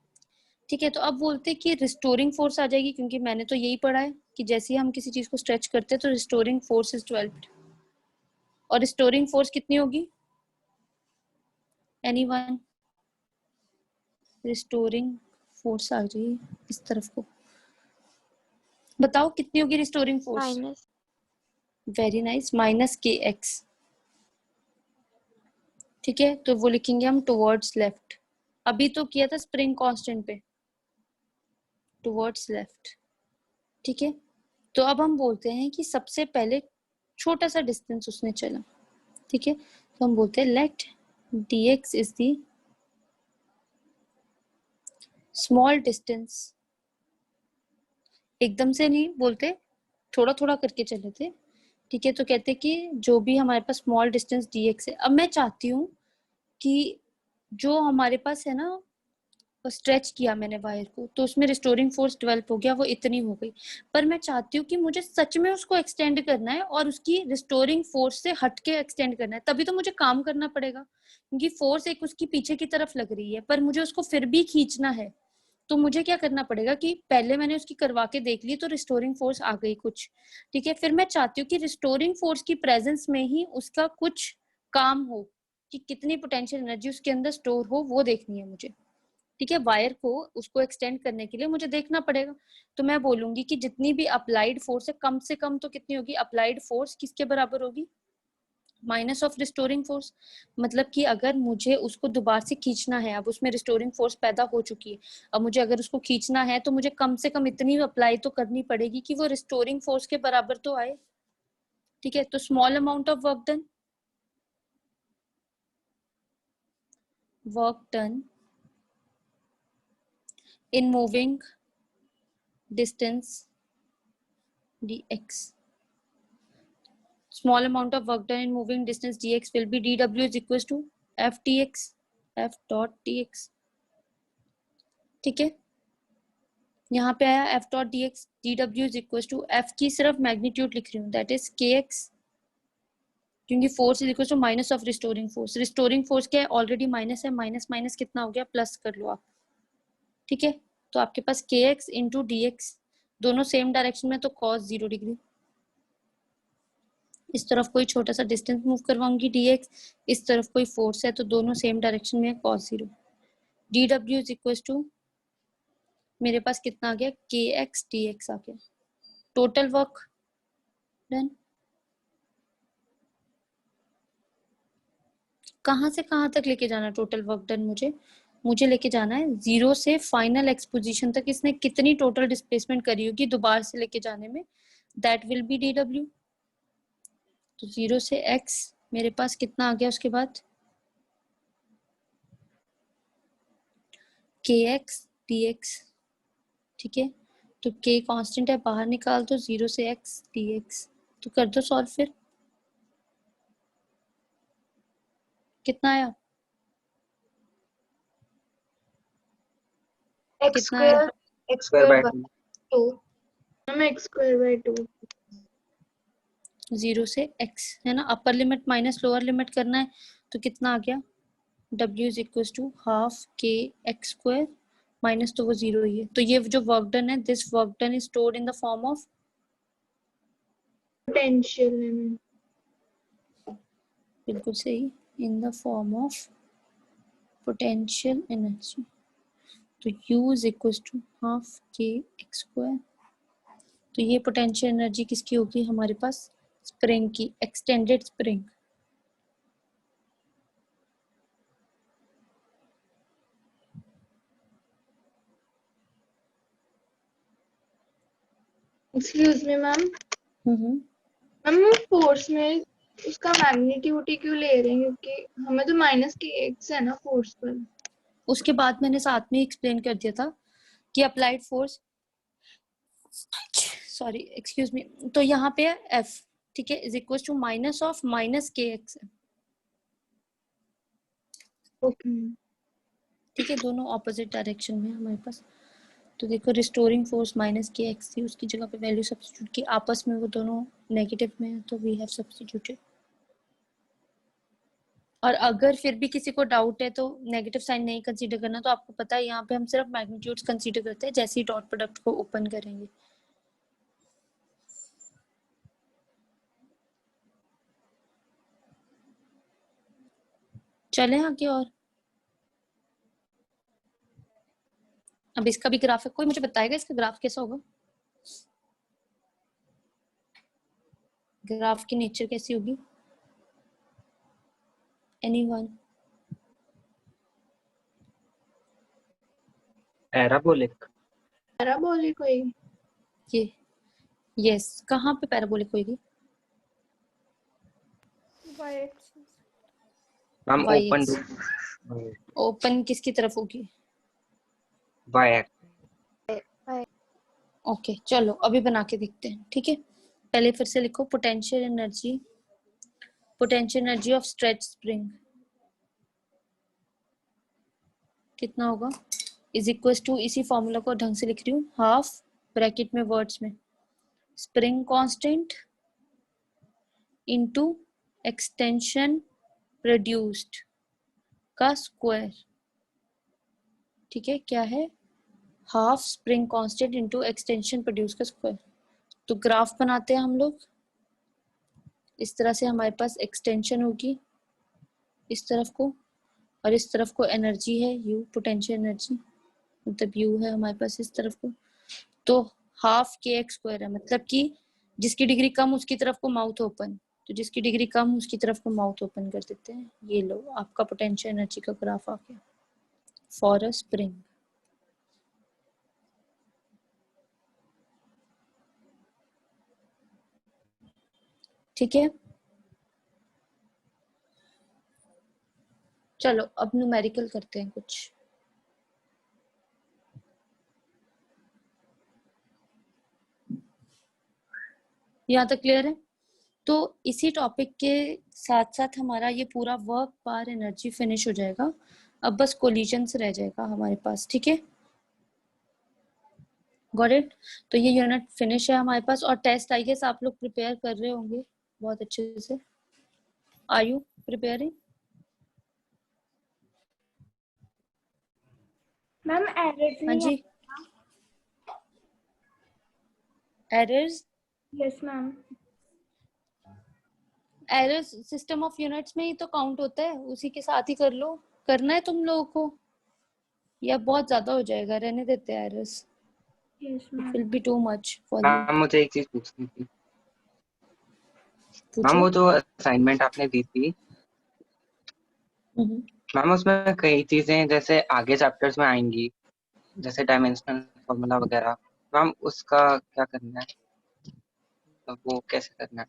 ठीक है, तो अब बोलते हैं कि रिस्टोरिंग फोर्स आ जाएगी, क्योंकि मैंने तो यही पढ़ा है कि जैसे ही हम किसी चीज को स्ट्रेच करते हैं तो रिस्टोरिंग फोर्स इज 12। और रिस्टोरिंग फोर्स कितनी होगी? एनीवन? रिस्टोरिंग फोर्स आ गई इस तरफ को, बताओ कितनी होगी restoring force? Minus very nice, minus k x. ठीक है, तो वो लिखेंगे हम टुवर्ड्स लेफ्ट। अभी तो किया था स्प्रिंग कांस्टेंट पे, टुवर्ड्स लेफ्ट। ठीक है, तो अब हम बोलते हैं कि सबसे पहले छोटा सा डिस्टेंस उसने चला। ठीक है, तो हम बोलते हैं let dx is the small distance. एकदम से नहीं बोलते, थोड़ा थोड़ा करके चले थे। ठीक है, तो कहते हैं कि जो भी हमारे पास स्मॉल डिस्टेंस dx है, अब मैं चाहती हूँ कि जो हमारे पास है ना, स्ट्रेच किया मैंने वायर को, तो उसमें रिस्टोरिंग फोर्स डेवलप हो गया, वो इतनी हो गई। पर मैं चाहती हूँ कि मुझे सच में उसको एक्सटेंड करना है और उसकी रिस्टोरिंग फोर्स से हटके एक्सटेंड करना है, तभी तो मुझे काम करना पड़ेगा, क्योंकि फोर्स एक उसकी पीछे की तरफ लग रही है, पर मुझे उसको फिर भी खींचना है। तो मुझे क्या करना पड़ेगा कि पहले मैंने उसकी करवा के देख ली, तो रिस्टोरिंग फोर्स आ गई कुछ। ठीक है, फिर मैं चाहती हूँ कि रिस्टोरिंग फोर्स की प्रेजेंस में ही उसका कुछ काम हो, कि कितनी पोटेंशियल एनर्जी उसके अंदर स्टोर हो, वो देखनी है मुझे। ठीक है, वायर को उसको एक्सटेंड करने के लिए मुझे देखना पड़ेगा। तो मैं बोलूंगी कि जितनी भी अप्लाइड फोर्स है, कम से कम तो कितनी होगी? अप्लाइड फोर्स किसके बराबर होगी? Minus of restoring force. मतलब कि अगर मुझे उसको दोबारा से खींचना है, अब उसमें रिस्टोरिंग फोर्स पैदा हो चुकी है, अब मुझे अगर उसको खींचना है तो मुझे कम से कम इतनी अप्लाई तो करनी पड़ेगी कि वो रिस्टोरिंग फोर्स के बराबर तो आए। ठीक है, तो small amount of work done in moving distance dx, small amount of work done in moving distance dx will be dw is equals to f dx, f dot dx। ठीक है, यहाँ पे आया f dot dx, dw is equals to f की सिर्फ magnitude लिख रही हूँ, दैट इज kx, क्योंकि force is equal to minus of restoring force. Restoring force क्या है? ऑलरेडी माइनस है, माइनस माइनस कितना हो गया? प्लस कर लो आप। ठीक है, तो आपके पास kx इंटू dx, दोनों सेम डायरेक्शन में, तो cos 0 डिग्री। इस तरफ कोई छोटा सा डिस्टेंस मूव करवाऊंगी dx, इस तरफ कोई फोर्स है, तो दोनों सेम डायरेक्शन में है, cos 0। dw is equal to, मेरे पास कितना आ गया? kx dx आ गया। Total work done. कहाँ से कहाँ तक लेके जाना टोटल वर्क डन? मुझे लेके जाना है 0 से फाइनल एक्सपोजिशन तक इसने कितनी टोटल डिस्प्लेसमेंट करी होगी दोबारा से लेके जाने में, दैट विल बी dw। तो 0 से x मेरे पास कितना आ गया? उसके बाद kx dx। ठीक है, तो k कांस्टेंट है, बाहर निकाल दो, 0 से x dx, तो कर दो सॉल्व। फिर कितना आया? एक्स कितना आया? Square square by 2 2 ma'am x square by 2। 0 से x है ना, upper limit minus lower limit करना है, तो कितना आ गया? w is equal to half k x square, minus तो वो 0 ही है। तो ये जो वर्क डन है, this work done is stored in the form of, potential है मैम। बिल्कुल सही, in the form of potential energy. तो u is equal to half k x square. तो ये पोटेंशियल एनर्जी किसकी होगी? हमारे पास स्प्रिंग की, extended spring. Excuse me ma'am. Ma'am force में उसका मैग्नीट्यूड ही क्यों ले रहे हैं? क्योंकि हमें तो माइनस के एक्स है ना फोर्स पर। उसके बाद मैंने साथ में एक्सप्लेन कर दिया था कि applied force, sorry excuse me, तो यहाँ पे F, ठीक है, is equal to minus of minus k x है। ओके। ठीक है, दोनों ऑपोजिट डायरेक्शन में हमारे पास। तो देखो restoring force minus k x थी, उसकी जगह पे वैल्यू सब्स्टिट्यूट की, आपस में वो दोनों नेगेटिव में है, तो वी हैव सब्स्टिट्यूटेड। और अगर फिर भी किसी को डाउट है तो नेगेटिव साइन नहीं कंसीडर करना। तो आपको पता है यहाँ पे हम सिर्फ मैग्नीट्यूड्स कंसीडर करते हैं जैसे ही डॉट प्रोडक्ट को ओपन करेंगे। चलें आगे। और अब इसका भी ग्राफ है, कोई मुझे बताएगा इसका ग्राफ कैसा होगा? ग्राफ की नेचर कैसी होगी? एनीवन? पैराबोलिक। पैराबोलिक होएगी। ये यस, कहाँ पे पैराबोलिक होगी? Ma'am Y open axis। Open किसकी तरफ होगी? Y axis. ओके चलो अभी बना के देखते हैं। ठीक है, पहले फिर से लिखो potential energy of stretch spring कितना होगा? इज इक्वल टू, इसी फॉर्मूला को ढंग से लिख रही हूँ, हाफ ब्रैकेट में वर्ड्स में spring constant into extension produced का स्क्वायर। ठीक है, क्या है? Half spring constant into extension produce का स्क्वायर। तो ग्राफ बनाते हैं हम लोग। इस तरह से हमारे पास एक्सटेंशन होगी इस तरफ को, और इस तरफ को एनर्जी है यू, पोटेंशियल एनर्जी मतलब यू है हमारे पास इस तरफ को। तो हाफ के एक्स स्क्वायर है, मतलब कि जिसकी डिग्री कम उसकी तरफ को माउथ ओपन, तो जिसकी डिग्री कम उसकी तरफ को माउथ ओपन कर देते हैं। ये लो आपका पोटेंशियल एनर्जी का ग्राफ आ गया फॉर अ स्प्रिंग। ठीक है, चलो अब न्यूमेरिकल करते हैं कुछ। यहाँ तक क्लियर है? तो इसी टॉपिक के साथ साथ हमारा ये पूरा वर्क बार एनर्जी फिनिश हो जाएगा। अब बस कोलिजन्स रह जाएगा हमारे पास। ठीक है, गॉट इट? तो ये यूनिट फिनिश है हमारे पास। और टेस्ट आई गेस आप लोग प्रिपेयर कर रहे होंगे बहुत अच्छे से। Are you preparing? Ma'am errors हाँ जी, errors. Yes ma'am. Errors system of units में ही तो काउंट होता है, उसी के साथ ही कर लो। करना है तुम लोगों को या बहुत ज्यादा हो जाएगा? रहने देते हैं errors, yes it ma'am. Will be too much for you. Ma'am मुझे एक चीज पूछनी थी। मैम पूछो। वो जो असाइनमेंट आपने दी थी मैम, उसमें कई चीजें जैसे आगे चैप्टर्स में आएंगी, जैसे डायमेंशनल फॉर्मूला वगैरह। मैम उसका क्या करना है, तो वो कैसे करना है?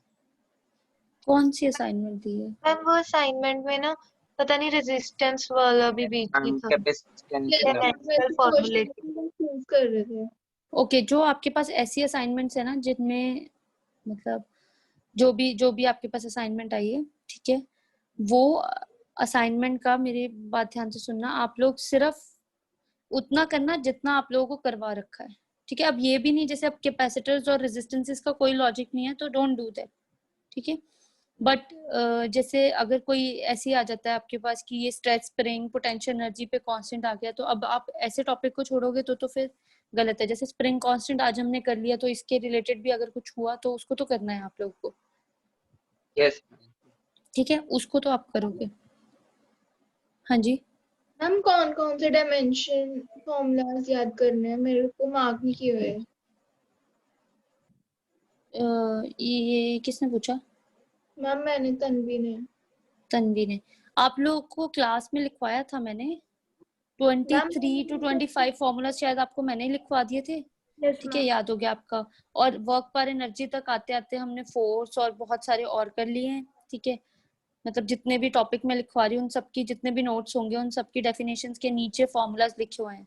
कौन सी असाइनमेंट दी है? मैम वो असाइनमेंट में ना पता नहीं रेजिस्टेंस वाला भी बीच में मैम था। कैपेसिटेंस फॉर्मूले कंफ्यूज कर रहे थे। ओके, जो आपके पास ऐसी असाइनमेंट्स है ना जिनमें मतलब जो भी आपके पास असाइनमेंट आई है, ठीक है, वो असाइनमेंट का मेरी बात ध्यान से सुनना। आप लोग सिर्फ उतना करना जितना आप लोगों को करवा रखा है। ठीक है, अब ये भी नहीं जैसे अब कैपेसिटर्स और रेजिस्टेंसेस का कोई लॉजिक नहीं है तो डोंट डू दैट। ठीक है, बट जैसे अगर कोई ऐसी आ जाता है आपके पास कि ये स्ट्रेच स्प्रिंग पोटेंशियल एनर्जी पे कांस्टेंट आ गया, तो अब आप ऐसे टॉपिक को छोड़ोगे तो फिर गलत है। जैसे स्प्रिंग कांस्टेंट आज हमने कर लिया, तो इसके रिलेटेड भी अगर कुछ हुआ तो उसको तो करना है आप लोगों को। यस। ठीक है, उसको तो आप करोगे। हाँ जी, मैम कौन कौन से डायमेंशन फॉर्मूलाज याद करने हैं? मेरे को मार्क नहीं किए हुए। ये किसने पूछा? मैम मैंने, तन्वी ने। तन्वी ने। आप लोगों को क्लास में लिखवाया था मैंने 23 to 25 फॉर्मूला शायद आपको मैंने ही लिखवा दिए थे। यस ठीक है, मैम। याद हो गया आपका। और वर्क पर एनर्जी तक आते आते हमने फोर्स और बहुत सारे और कर लिए हैं। ठीक है, मतलब जितने भी टॉपिक में लिखवा रही हूँ उन सबकी जितने भी नोट्स होंगे उन सबकी डेफिनेशंस के नीचे फॉर्मूलाज लिखे हुए हैं,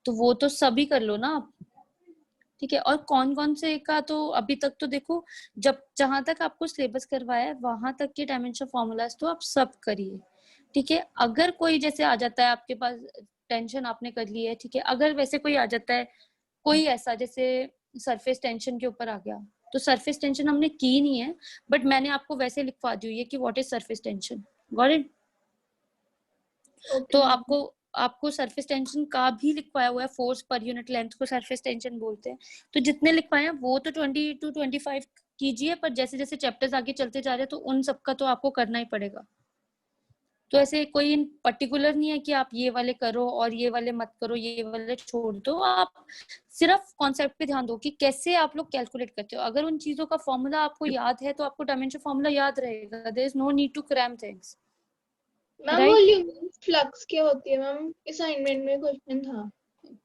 तो वो तो सभी कर लो ना आप। ठीक है, और कौन कौन से का तो अभी तक तो देखो, जब जहां तक आपको सिलेबस करवाया है वहां तक के डायमेंशन फॉर्मूलाज तो आप सब करिए। ठीक है, अगर कोई जैसे आ जाता है आपके पास, टेंशन आपने कर ली है, ठीक है, अगर वैसे कोई आ जाता है कोई ऐसा जैसे सरफेस टेंशन के ऊपर आ गया, तो सरफेस टेंशन हमने की नहीं है, बट मैंने आपको वैसे लिखवा दी हुई है कि what is surface tension. Got it? तो आपको सरफेस टेंशन का भी लिखवाया हुआ है, फोर्स पर यूनिट लेंथ को सरफेस टेंशन बोलते हैं। तो जितने लिखवाए हैं वो तो 20 to 25 कीजिए, पर जैसे जैसे चैप्टर्स आगे चलते जा रहे हैं तो उन सबका तो आपको करना ही पड़ेगा। तो ऐसे कोई पर्टिकुलर नहीं है कि आप ये वाले करो और ये वाले मत करो, ये वाले छोड़ दो। आप सिर्फ कॉन्सेप्ट पे ध्यान दो कि कैसे आप लोग कैलकुलेट करते हो। अगर उन चीजों का फॉर्मूला आपको याद है तो आपको डायमेंशन फॉर्मूला याद रहेगा। There is no need to cram things. Ma'am वो ल्यूमिनेस फ्लक्स क्या होती है मैम? असाइनमेंट में क्वेश्चन था।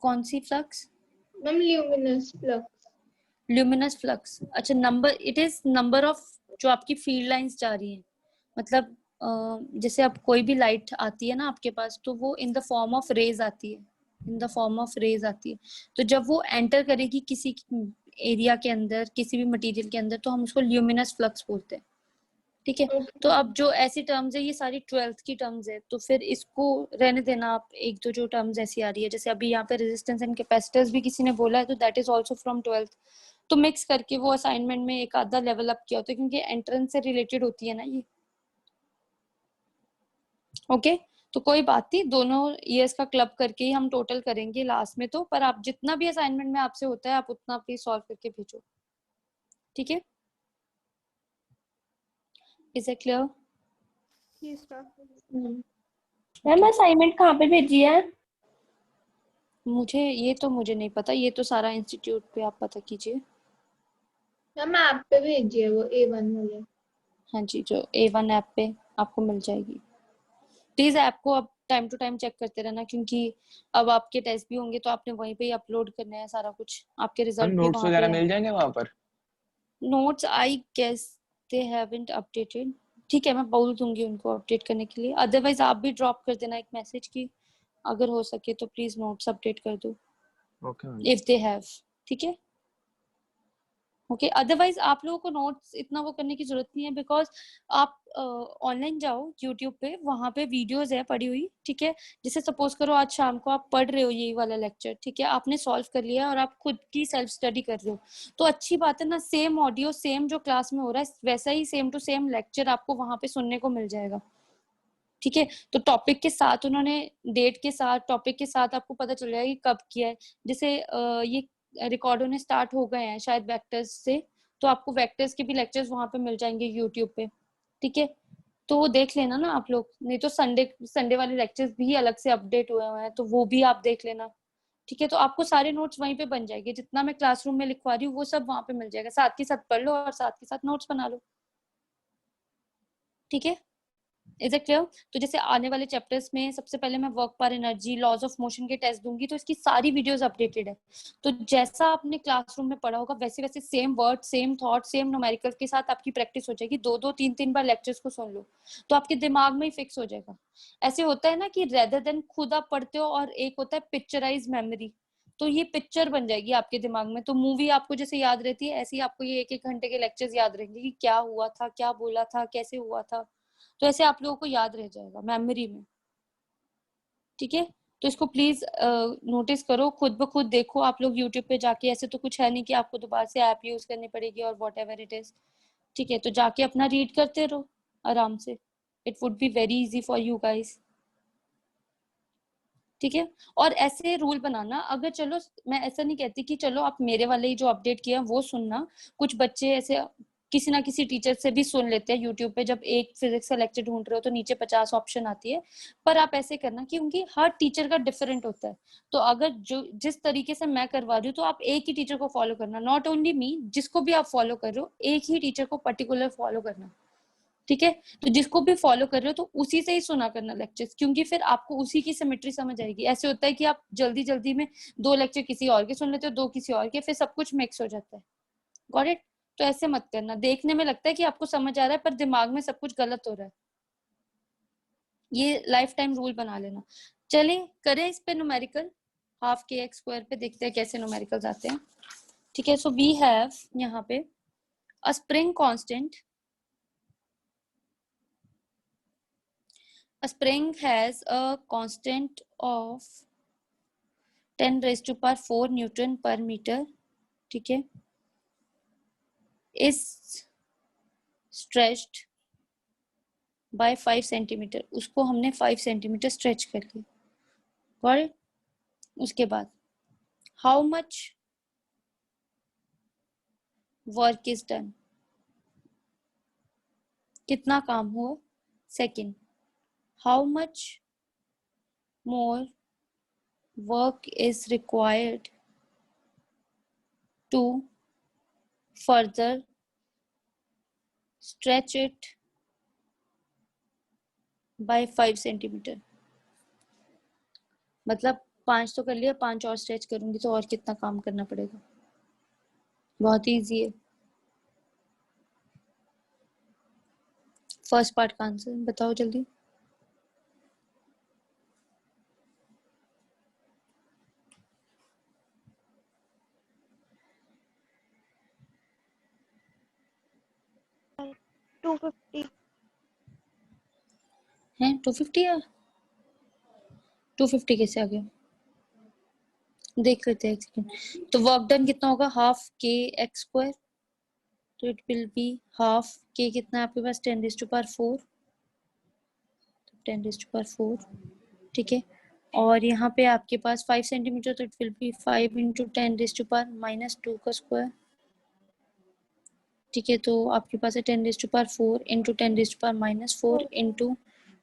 कौन सी flux? Ma'am luminous flux. Luminous flux, अच्छा number, it is number of जो आपकी फील्ड लाइंस जा रही हैं। मतलब जैसे अब कोई भी लाइट आती है ना आपके पास, तो वो in the form of rays आती है, in the form of rays आती है। तो जब वो एंटर करेगी किसी एरिया के अंदर, किसी भी मटेरियल के अंदर, तो हम उसको ल्यूमिनस फ्लक्स बोलते हैं। ठीक है, तो अब जो ऐसी टर्म्स है ये सारी 12th की टर्म्स है, तो फिर इसको रहने देना आप। एक दो जो टर्म्स ऐसी आ रही है, जैसे अभी यहाँ पे रेजिस्टेंस एंड कैपेसिटर्स भी किसी ने बोला है, तो that is also from 12th। तो मिक्स करके वो असाइनमेंट में एक आधा लेवल अप किया होता है, क्योंकि एंट्रेंस से रिलेटेड होती है ना ये। ओके, तो कोई बात नहीं, दोनों ईयर्स का क्लब करके ही हम टोटल करेंगे लास्ट में। तो पर आप जितना भी असाइनमेंट में आपसे होता है, आप उतना प्लीज सॉल्व करके भेजो। ठीक है, is it clear? Ma'am assignment कहाँ पे भेजी है? मुझे नहीं पता, ये तो सारा इंस्टीट्यूट पे आप पता कीजिए। मैम ऐप पे भेजिए वो A1 वाले। हाँ जी, जो A1 ऐप पे आपको मिल जाएगी। प्लीज ऐप को अब टाइम टू टाइम चेक करते रहना, क्योंकि अब आपके टेस्ट भी होंगे तो आपने वहीं पे ही अपलोड करना है सारा कुछ। आपके रिजल्ट भी नोट्स वहाँ वगैरह पे मिल जाएंगे वहां पर? Notes I guess they haven't updated. ठीक है, मैं बोल दूंगी उनको अपडेट करने के लिए। अदरवाइज आप भी ड्रॉप कर देना एक मैसेज की अगर हो सके तो प्लीज नोट्स अपडेट कर दो ओके इफ दे हैव। ठीक है, ओके। अदरवाइज आप लोगों को नोट्स इतना वो करने की जरूरत नहीं है, बिकॉज आप ऑनलाइन जाओ यूट्यूब पे, वहां पे वीडियोस है पड़ी हुई। ठीक है, जैसे सपोज करो आज शाम को आप पढ़ रहे हो यही वाला लेक्चर, ठीक है, आपने सॉल्व कर लिया और आप खुद की सेल्फ स्टडी कर रहे हो, तो अच्छी बात है ना। सेम ऑडियो, सेम जो क्लास में हो रहा है वैसा ही सेम टू सेम लेक्चर आपको वहां पे सुनने को मिल जाएगा। ठीक है, तो टॉपिक के साथ उन्होंने डेट के साथ, टॉपिक के साथ आपको पता चल जाएगा कि कब किया है। जैसे ये रिकॉर्ड होने स्टार्ट हो गए हैं शायद वेक्टर्स से, तो आपको वेक्टर्स के भी लेक्चर्स वहां पे मिल जाएंगे यूट्यूब पे। ठीक है, तो वो देख लेना ना आप लोग, नहीं तो संडे वाले लेक्चर्स भी अलग से अपडेट हुए हैं, तो वो भी आप देख लेना। ठीक है, तो आपको सारे नोट्स वहीं पे बन जाएंगे, जितना मैं क्लासरूम में लिखवा रही हूँ वो सब वहां पे मिल जाएगा। साथ के साथ पढ़ लो और साथ के साथ नोट्स बना लो। ठीक है, इज इट क्लियर? तो जैसे आने वाले चैप्टर्स में सबसे पहले मैं वर्क पर एनर्जी, लॉज ऑफ मोशन के टेस्ट दूंगी, तो इसकी सारी वीडियोस अपडेटेड है। तो जैसा आपने क्लासरूम में पढ़ा होगा वैसे वैसे same word, same thought, same numerical के साथ आपकी प्रैक्टिस हो जाएगी। 2-2, 3-3 बार लेक्चर्स को सुन लो तो आपके दिमाग में ही फिक्स हो जाएगा। ऐसे होता है ना कि रेदर देन खुद आप पढ़ते हो, और एक होता है पिक्चराइज मेमोरी, तो ये पिक्चर बन जाएगी आपके दिमाग में। तो मूवी आपको जैसे याद रहती है, ऐसे ही आपको ये 1-1 घंटे के लेक्चर्स याद रहेंगे कि क्या हुआ था, क्या बोला था, कैसे हुआ था। तो ऐसे आप लोगों को याद रह जाएगा मेमोरी में। ठीक है, तो इसको प्लीज नोटिस करो, खुद ब खुद देखो आप लोग यूट्यूब पे जाके। ऐसे तो कुछ है नहीं कि आपको दोबारा से ऐप यूज करनी पड़ेगी और वॉट एवर इट इज। ठीक है, तो जाके अपना रीड करते रहो आराम से। It would be very easy for you guys. ठीक है, और ऐसे रूल बनाना। अगर चलो मैं ऐसा नहीं कहती कि चलो आप मेरे वाले ही जो अपडेट किया वो सुनना, कुछ बच्चे ऐसे किसी ना किसी टीचर से भी सुन लेते हैं यूट्यूब पे। जब एक फिजिक्स का लेक्चर ढूंढ रहे हो तो नीचे 50 ऑप्शन आती है, पर आप ऐसे करना क्योंकि हर टीचर का डिफरेंट होता है। तो अगर जो जिस तरीके से मैं करवा रही हूँ, तो आप एक ही टीचर को फॉलो करना, नॉट ओनली मी, जिसको भी आप फॉलो कर रहे हो एक ही टीचर को पर्टिकुलर फॉलो करना। ठीक है, तो जिसको भी फॉलो कर रहे हो तो उसी से ही सुना करना लेक्चर्स, क्योंकि फिर आपको उसी की सिमेट्री समझ आएगी। ऐसे होता है कि आप जल्दी जल्दी में 2 लेक्चर किसी और के सुन लेते हो, 2 किसी और के, फिर सब कुछ मिक्स हो जाता है। Got it? तो ऐसे मत करना। देखने में लगता है कि आपको समझ आ रहा है, पर दिमाग में सब कुछ गलत हो रहा है। ये लाइफ टाइम रूल बना लेना। चले करें इस पे numerical, half k x square पे देखते हैं कैसे न्यूमेरिकल्स आते हैं। ठीक है, सो वी हैव यहाँ पे अ spring constant. A spring has a constant of 10 raised to power 4 Newton per meter. ठीक है, is stretched बाय 5 सेंटीमीटर, उसको हमने 5 सेंटीमीटर स्ट्रेच कर लिया। Got it? उसके बाद how much work is done, कितना काम हुआ। Second, how much more work is required to further stretch it by 5 centimetre. मतलब 5 तो कर लिया, 5 और स्ट्रेच करूंगी तो और कितना काम करना पड़ेगा। बहुत इजी है। फर्स्ट पार्ट का आंसर बताओ जल्दी। है 250 है। 250 कैसे आ गया, देख लेते हैं एक सेकंड। तो वर्क डन कितना होगा, हाफ के एक्स स्क्वायर, तो इट विल बी हाफ के, कितना है आपके पास 10⁴, 10⁴, ठीक है। और यहाँ पे आपके पास 5 सेंटीमीटर, तो इट विल बी 5 इंटू 10⁻² का स्क्वायर, ठीक है। तो आपके पास है 10⁴ इंटू 10⁻⁴ इंटू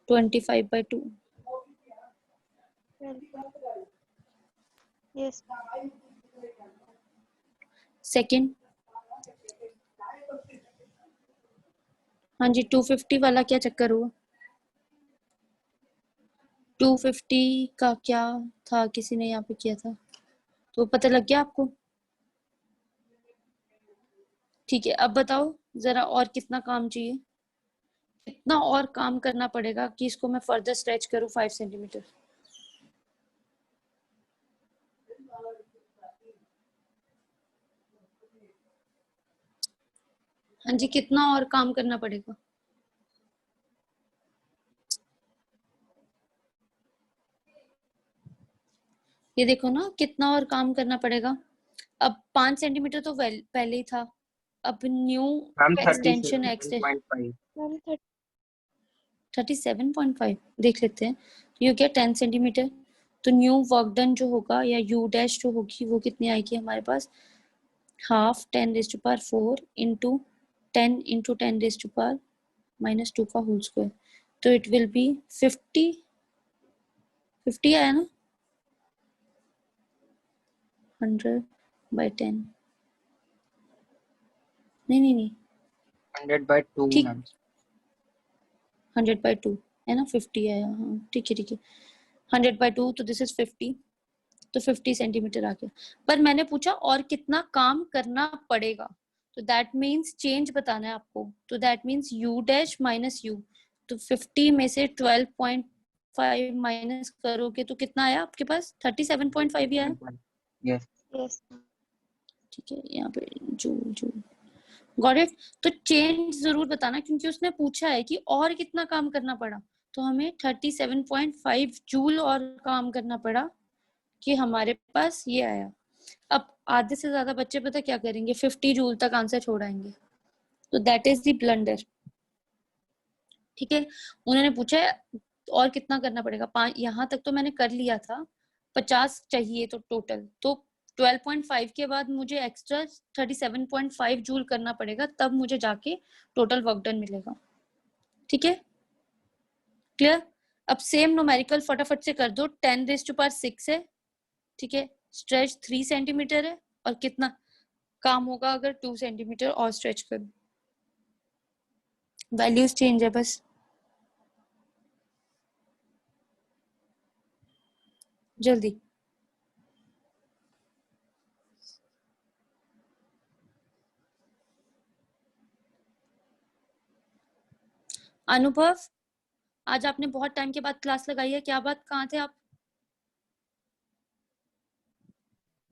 25/2। यस सेकंड, हाँ जी 250 वाला क्या चक्कर हुआ, 250 का क्या था, किसी ने यहाँ पे किया था तो पता लग गया आपको। ठीक है, अब बताओ जरा और कितना काम चाहिए, कितना और काम करना पड़ेगा कि इसको मैं फर्दर स्ट्रेच करूं 5 सेंटीमीटर। हाँ जी, कितना और काम करना पड़ेगा। ये देखो ना कितना और काम करना पड़ेगा। अब 5 सेंटीमीटर तो पहले ही था, अब न्यू मैम एक्सटेंशन 37.5। 37.5 देख लेते हैं। यू गेट 10 सेंटीमीटर, तो न्यू वर्क डन जो होगा या यू डैश जो होगी वो कितनी आएगी हमारे पास, हाफ 10⁴ इंटू 10 इंटू 10⁻⁻² का होल स्क्वायर, तो इट विल बी 50 आया ना, 100/10, नहीं 100/2 ठीक, मैम। 100/2 है ना, 50 आया, हाँ ठीक है 100/2, तो दिस इज 50, तो 50 सेंटीमीटर आ गया। पर मैंने पूछा और कितना काम करना पड़ेगा, तो दैट मीन्स चेंज बताना है आपको, तो that means you dash minus you, तो 50 में से 12.5 माइनस करोगे तो कितना आया आपके पास, 37.5 ही आया। यस यस ठीक है, यहाँ पे जूल गॉट इट। तो चेंज जरूर बताना क्योंकि उसने पूछा है कि और कितना काम करना पड़ा, तो हमें 37.5 जूल और काम करना पड़ा कि हमारे पास ये आया। अब आधे से ज्यादा बच्चे पता क्या करेंगे, 50 जूल तक आंसर छोड़ाएंगे, तो दैट इज द ब्लंडर। ठीक है, उन्होंने पूछा है और कितना करना पड़ेगा, यहाँ तक तो मैंने कर लिया था, 50 चाहिए तो टोटल, तो 12.5 के बाद मुझे एक्स्ट्रा 37.5 जूल करना पड़ेगा, तब मुझे जाके टोटल वर्क डन मिलेगा। ठीक है, क्लियर। अब सेम न्यूमेरिकल फटाफट से कर दो, 10⁶ है, ठीक है, स्ट्रेच 3 सेंटीमीटर है, और कितना काम होगा अगर 2 सेंटीमीटर और स्ट्रेच करूं, वैल्यूज चेंज है बस। जल्दी अनुभव, आज आपने बहुत टाइम के बाद क्लास लगाई है, क्या बात, कहाँ थे आप।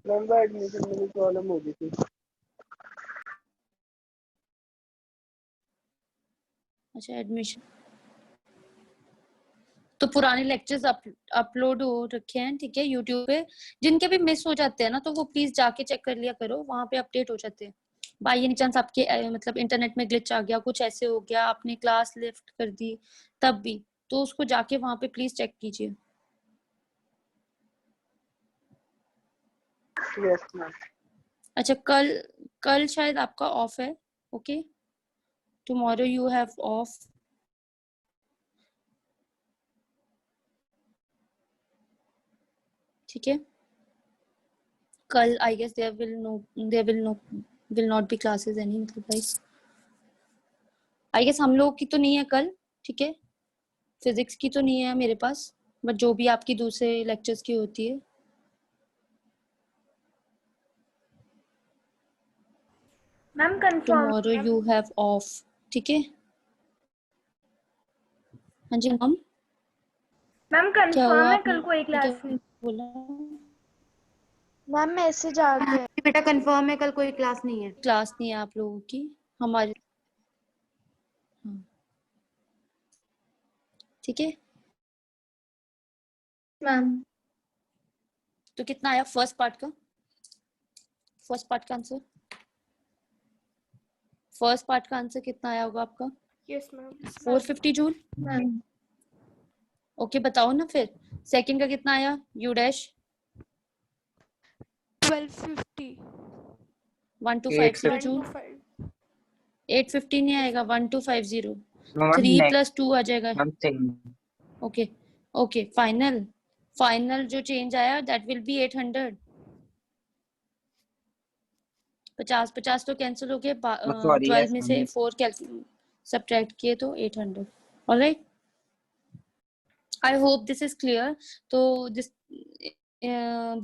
मैम एडमिशन में प्रॉब्लम हो गई थी। अच्छा एडमिशन, तो पुराने लेक्चर्स अपलोड हो रखे हैं, ठीक है, यूट्यूब पे, जिनके भी मिस हो जाते हैं ना तो वो प्लीज जाके चेक कर लिया करो, वहां पे अपडेट हो जाते हैं। बाय एनी चांस आपके मतलब इंटरनेट में ग्लिच आ गया, कुछ ऐसे हो गया, आपने क्लास लेफ्ट कर दी तब भी, तो उसको जाके वहां पे प्लीज चेक कीजिए। Yes ma'am. अच्छा, कल शायद आपका ऑफ है। Okay, tomorrow you have off. ठीक है, कल I guess there will not be classes any, मतलब गाइस आई गेस हम लोग की तो नहीं है कल। ठीक है, फिजिक्स की तो नहीं है मेरे पास, बट जो भी आपकी दूसरे लेक्चर्स की होती है। Ma'am confirm. Tomorrow you have off. ठीक है, हाँ जी मैम। मैम क्या कंफर्म हुआ, है, आपने कल कोई क्या क्लास नहीं। बोला? मैम मैसेज आ गया बेटा कंफर्म है, कल कोई क्लास नहीं है। क्लास नहीं है आप लोगों की हमारे। हाँ, ठीक है। मैम तो कितना आया फर्स्ट पार्ट का? फर्स्ट पार्ट का आंसर, फर्स्ट पार्ट का आंसर कितना आया होगा आपका? Yes ma'am. 450 joule. Ma'am okay, बताओ ना फिर। सेकंड का कितना आया यू डैश? 1250 1250 जूल। 125 850 नहीं आएगा, 1250। मैम 3 नेक्स्ट + 2 आ जाएगा। Ma'am same. Okay okay, final जो चेंज आया दैट विल बी 800। 50 तो कैंसिल हो गए, सॉरी 12 यस में से मैम। 4 सब्ट्रैक्ट किए तो 800। Alright, I hope this is clear. So this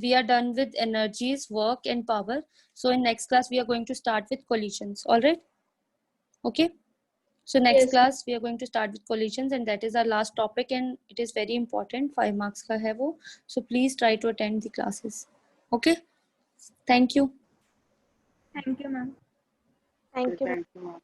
we are done with energies, work and power. So in next class we are going to start with collisions. All right? Okay. So next Yes. class we are going to start with collisions, and that is our last topic, and it is very important. 5 marks का है वो. So please try to attend the classes. Okay. Thank you. Thank you ma'am. Thank you thank you ma'am.